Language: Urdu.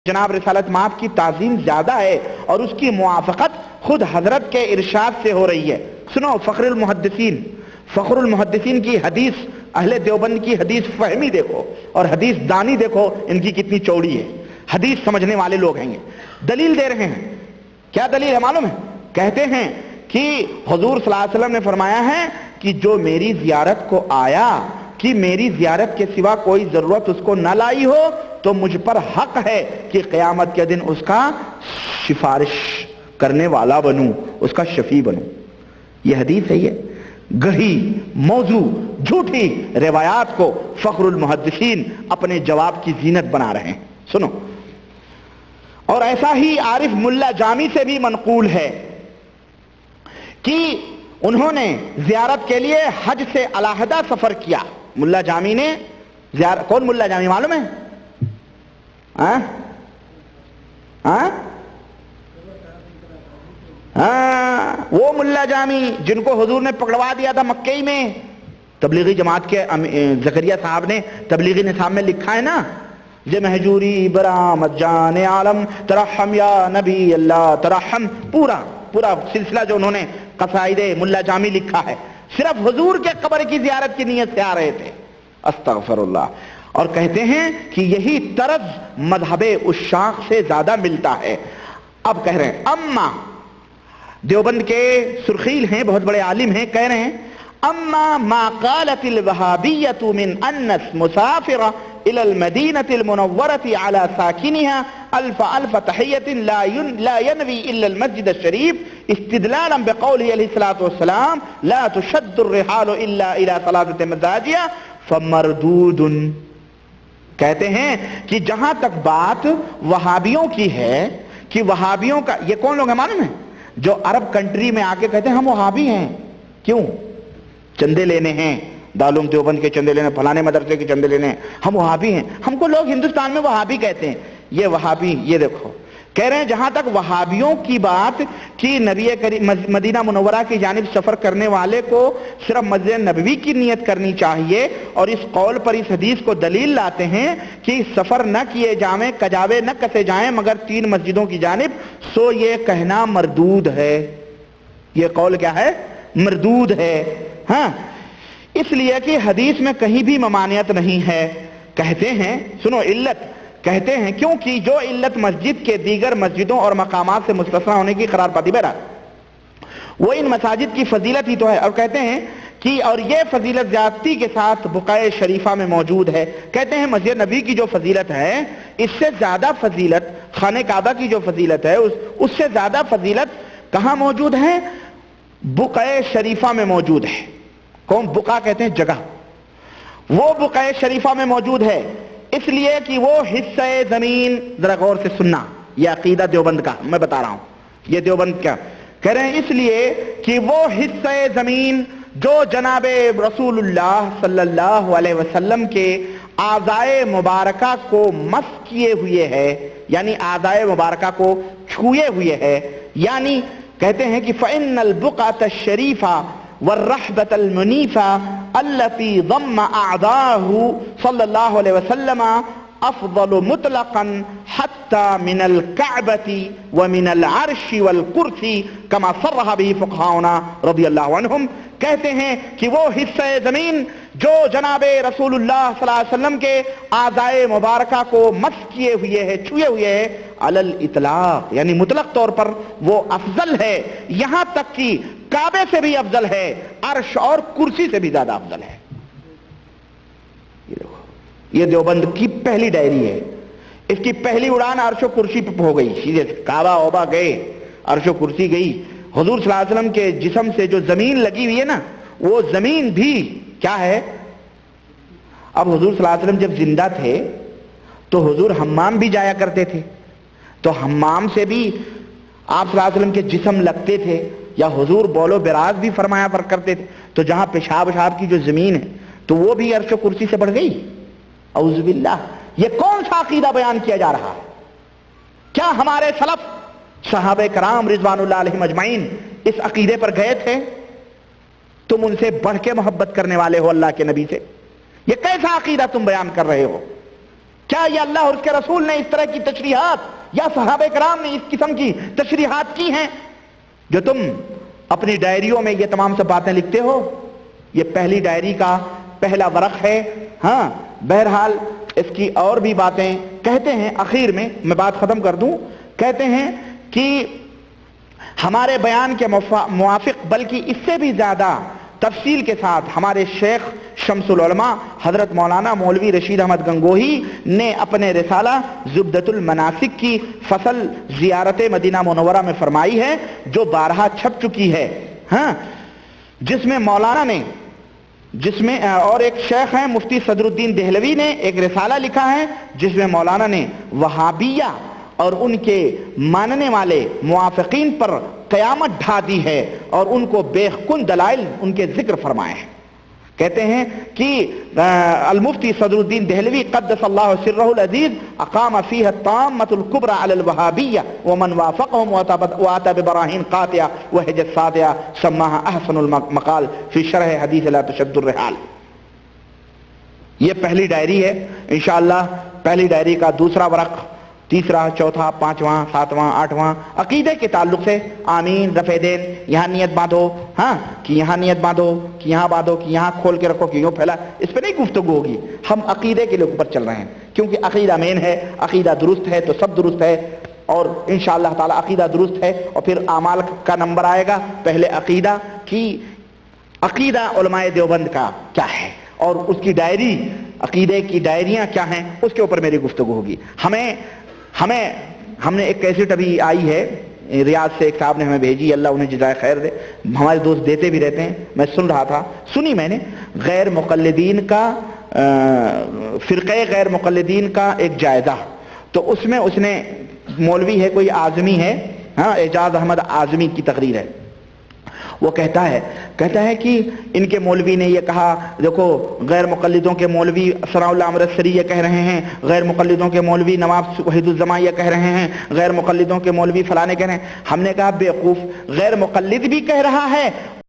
جناب رسالت مآب کی تعظیم زیادہ ہے اور اس کی موافقت خود حضرت کے ارشاد سے ہو رہی ہے۔ سنو فخر المحدثین کی حدیث، اہل دیوبند کی حدیث فہمی دیکھو اور حدیث دانی دیکھو ان کی کتنی چوڑی ہے، حدیث سمجھنے والے لوگ ہیں۔ دلیل دے رہے ہیں، کیا دلیل ہے معلوم ہے؟ کہتے ہیں کہ حضور صلی اللہ علیہ وسلم نے فرمایا ہے کہ جو میری زیارت کو آیا کہ میری زیارت کے سوا کوئی ضرورت اس کو نہ لائی ہو تو مجھ پر حق ہے کہ قیامت کے دن اس کا سفارش کرنے والا بنوں، اس کا شفیع بنوں۔ یہ حدیث ہے، یہ گڑھی موضوع جھوٹی روایات کو فخر المحدثین اپنے جواب کی زینت بنا رہے ہیں۔ سنو، اور ایسا ہی عارف ملا جامی سے بھی منقول ہے کہ انہوں نے زیارت کے لیے حج سے علیحدہ سفر کیا۔ ملا جامی نے کون ملا جامی معلوم ہے؟ وہ ملا جامی جن کو حضور نے پکڑوا دیا تھا مکے میں، تبلیغی جماعت کے زکریا صاحب نے تبلیغی نصاب میں لکھا ہے نا، یہ مہجوری برآمد جان عالم ترحم یا نبی اللہ ترحم، پورا سلسلہ جو انہوں نے قصائد ملا جامی لکھا ہے، صرف حضور کے قبر کی زیارت کی نیت سے آ رہے تھے۔ استغفر اللہ۔ اور کہتے ہیں کہ یہی طرز مذہب عشاق سے زیادہ ملتا ہے۔ اب کہہ رہے ہیں، اما دیوبند کے سرخیل ہیں، بہت بڑے عالم ہیں، کہہ رہے ہیں اما ما قالت الوہابیۃ من ان مسافر الى المدینة المنورة على ساکنها الف تحیۃ لا ينوی الا المسجد الشریف استدلالا بقوله علیہ الصلوۃ والسلام لا تشد الرحال الا الى ثلاثة مساجد فمردود۔ کہتے ہیں کہ جہاں تک بات وہابیوں کی ہے کہ وہابیوں کا، یہ کون لوگ ہیں معلوم ہے؟ جو عرب کنٹری میں آ کے کہتے ہیں ہم وہابی ہیں۔ کیوں؟ چندے لینے ہیں، دارالعلوم دیوبند کے چندے لینے، فلانے مدرسے کے چندے لینے، ہم وہابی ہیں۔ ہم کو لوگ ہندوستان میں وہابی کہتے ہیں۔ یہ وہابی، یہ دیکھو کہہ رہے ہیں جہاں تک وہابیوں کی بات کہ نبی کریم مدینہ منورہ کی جانب سفر کرنے والے کو صرف مسجد نبوی کی نیت کرنی چاہیے، اور اس قول پر اس حدیث کو دلیل لاتے ہیں کہ سفر نہ کیے جائیں، کجاوے نہ کسے جائیں مگر 3 مسجدوں کی جانب، سو یہ کہنا مردود ہے۔ یہ قول کیا ہے؟ مردود ہے۔ ہاں، اس لیے کہ حدیث میں کہیں بھی ممانعت نہیں ہے۔ کہتے ہیں، سنو علت، کہتے ہیں کیونکہ جو علت مسجد کے دیگر مسجدوں اور مقامات سے مستثنی ہونے کی قرار پاتی بہرحال وہ ان مساجد کی فضیلت ہی تو ہے، اور کہتے ہیں کہ اور یہ فضیلت زیادتی کے ساتھ بقعہ شریفہ میں موجود ہے۔ کہتے ہیں مسجد نبی کی جو فضیلت ہے اس سے زیادہ فضیلت، خانہ کعبہ کی جو فضیلت ہے اس سے زیادہ فضیلت کہاں موجود ہے؟ بقعہ شریفہ میں موجود ہے۔ کون بقعہ کہتے ہیں؟ جگہ۔ وہ بقعہ شریفہ میں موجود ہے اس لیے کہ وہ حصہ زمین، ذرا غور سے سننا، یہ عقیدہ دیوبند کا میں بتا رہا ہوں، یہ دیوبند کیا کہہ رہے ہیں، اس لیے کہ وہ حصہ زمین جو جناب رسول اللہ صلی اللہ علیہ وسلم کے اعضائے مبارکہ کو مس کیے ہوئے ہے، یعنی اعضائے مبارکہ کو چھوئے ہوئے ہے، یعنی کہتے ہیں کہ فإن البقعة الشریفہ والرحبة المنیفة التي ضم اعضاءه صلی اللہ علیہ وسلم افضل مطلقا حتى من الكعبة ومن العرش والکرسی كما صرح به فقهاؤنا رضی اللہ عنہم۔ کہتے ہیں کہ وہ حصہ زمین جو جناب رسول اللہ صلی اللہ علیہ وسلم کے اعضائے مبارکہ کو مس کیے ہوئے ہے، چھوئے ہوئے ہے، علی الاطلاق یعنی مطلق طور پر وہ افضل ہے، یہاں تک کہ کعبے سے بھی افضل ہے، عرش اور کرسی سے بھی زیادہ افضل ہے۔ یہ دیوبند کی پہلی ڈائری ہے، اس کی پہلی اڑان عرش و کرسی پہ ہو گئی، سیدھے کعبہ اوبا گئے، عرش و کرسی گئی۔ حضور صلی اللہ علیہ وسلم کے جسم سے جو زمین لگی ہوئی ہے نا، وہ زمین بھی کیا ہے؟ اب حضور صلی اللہ علیہ وسلم جب زندہ تھے تو حضور حمام بھی جایا کرتے تھے، تو حمام سے بھی آپ صلی اللہ علیہ وسلم کے جسم لگتے تھے، یا حضور بول و براز بھی فرمایا کرتے تھے، تو جہاں پیشاب کی جو زمین ہے تو وہ بھی عرش و کرسی سے بڑھ گئی۔ اعوذ باللہ، یہ کون سا عقیدہ بیان کیا جا رہا ہے؟ کیا ہمارے سلف صحابہ کرام رضوان اللہ علیہم اجمعین اس عقیدے پر گئے تھے؟ تم ان سے بڑھ کے محبت کرنے والے ہو اللہ کے نبی سے، یہ کیسا عقیدہ تم بیان کر رہے ہو؟ کیا یہ اللہ اور اس کے رسول نے اس طرح کی تشریحات یا صحابہ کرام نے اس قسم کی تشریحات کی ہیں جو تم اپنی ڈائریوں میں یہ تمام سب باتیں لکھتے ہو؟ یہ پہلی ڈائری کا پہلا ورق ہے. ہاں بہرحال اس کی اور بھی باتیں کہتے ہیں. اخیر میں میں بات ختم کر دوں. کہتے ہیں کہ ہمارے بیان کے موافق بلکہ اس سے بھی زیادہ تفصیل کے ساتھ ہمارے شیخ شمس العلماء حضرت مولانا مولوی رشید احمد گنگوہی نے اپنے رسالہ زبدۃ المناسک کی فصل زیارت مدینہ منورہ میں فرمائی ہے، جو بارہا چھپ چکی ہے. ہاں جس میں مولانا نے اور ایک شیخ ہیں مفتی صدر الدین دہلوی نے ایک رسالہ لکھا ہے جس میں مولانا نے وہابیہ اور ان کے ماننے والے موافقین پر قیامت ڈھا دی ہے اور ان کو بے کن دلائل ان کے ذکر فرمائے ہیں. کہتے ہیں کہ المفتی صدر الدین دہلوی قدس اللہ سرہ العزیز اقام فیہ الطامۃ الکبری علی الوہابیہ ومن وافقهم وآتی ببراہین قاطعہ وحجج ساطعہ سماها احسن المقال فی شرح حدیث لا تشد الرحال. یہ پہلی ڈائری ہے. انشاءاللہ پہلی ڈائری کا دوسرا ورق، تیسرا، چوتھا، پانچواں، ساتواں، آٹھواں عقیدے کے تعلق سے آمین رفع دین، یہاں نیت باندھو، ہاں کہ یہاں نیت باندھو، کہ یہاں باندھو، کہ یہاں کھول کے رکھو، کہ یوں پھیلا، اس پہ نہیں گفتگو ہوگی. ہم عقیدے کے اوپر چل رہے ہیں کیونکہ عقیدہ مین ہے. عقیدہ درست ہے تو سب درست ہے، اور انشاءاللہ تعالی عقیدہ درست ہے اور پھر اعمال کا نمبر آئے گا. پہلے عقیدہ کی، عقیدہ علماء دیوبند کا کیا ہے اور اس کی ڈائری، عقیدے کی ڈائریاں کیا ہیں، اس کے اوپر میری گفتگو ہوگی. ہم نے ایک کیسٹ ابھی آئی ہے ریاض سے، ایک صاحب نے ہمیں بھیجی، اللہ انہیں جزائے خیر دے. ہمارے دوست دیتے بھی رہتے ہیں. میں سن رہا تھا، سنی میں نے غیر مقلدین کا، فرقہ غیر مقلدین کا ایک جائزہ. تو اس میں اس نے، مولوی ہے کوئی اعظمی ہے، ہاں اعجاز احمد اعظمی کی تقریر ہے. وہ کہتا ہے کہ ان کے مولوی نے یہ کہا، دیکھو غیر مقلدوں کے مولوی ثناء اللہ امرتسری یہ کہہ رہے ہیں، غیر مقلدوں کے مولوی نواب وحید الزمان یہ کہہ رہے ہیں، غیر مقلدوں کے مولوی فلانے کہہ رہے ہیں. ہم نے کہا بیوقوف، غیر مقلد بھی کہہ رہا ہے